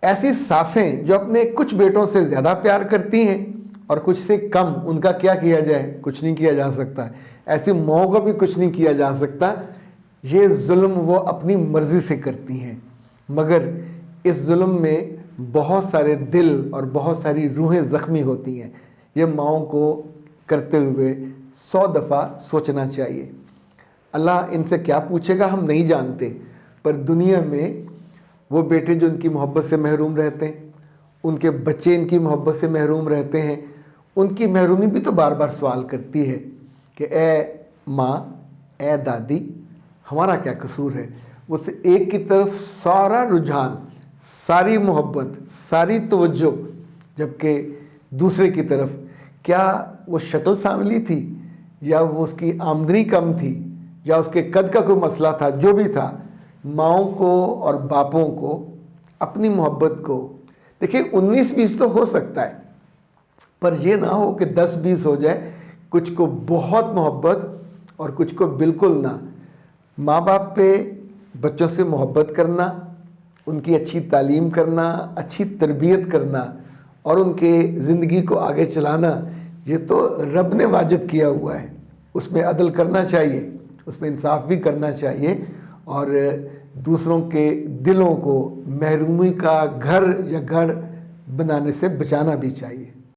ایسی ساسیں جو اپنے کچھ بیٹوں سے زیادہ پیار کرتی ہیں اور کچھ سے کم، ان کا کیا کیا جائے؟ کچھ نہیں کیا جا سکتا. ایسی ماؤں کا بھی کچھ نہیں کیا جا سکتا. یہ ظلم وہ اپنی مرضی سے کرتی ہیں، مگر اس ظلم میں بہت سارے دل اور بہت ساری روحیں زخمی ہوتی ہیں. یہ ماؤں کو کرتے ہوئے 100 دفعہ سوچنا چاہیے. اللہ ان سے کیا پوچھے گا ہم نہیں جانتے، پر دنیا میں وہ بیٹے جو ان کی محبت سے محروم رہتے ہیں، ان کے بچے ان کی محبت سے محروم رہتے ہیں، ان کی محرومی بھی تو بار بار سوال کرتی ہے کہ اے ماں، اے دادی، ہمارا کیا قصور ہے؟ وہ سے ایک کی طرف سارا رجحان، ساری محبت، ساری توجہ، جبکہ دوسرے کی طرف کیا وہ شکل سانولی تھی، یا وہ اس کی آمدنی کم تھی، یا اس کے قد کا کوئی مسئلہ تھا، جو بھی تھا، ماؤں کو اور باپوں کو اپنی محبت کو دیکھیں 19-20 تو ہو سکتا ہے، پر یہ نہ ہو کہ 10-20 ہو جائے. کچھ کو بہت محبت اور کچھ کو بالکل نہ. ماں باپ پہ بچوں سے محبت کرنا، ان کی اچھی تعلیم کرنا، اچھی تربیت کرنا اور ان کے زندگی کو آگے چلانا، یہ تو رب نے واجب کیا ہوا ہے. اس میں عدل کرنا چاہیے، اس میں انصاف بھی کرنا چاہیے، اور دوسروں کے دلوں کو محرومی کا گھر یا گھر بنانے سے بچانا بھی چاہیے.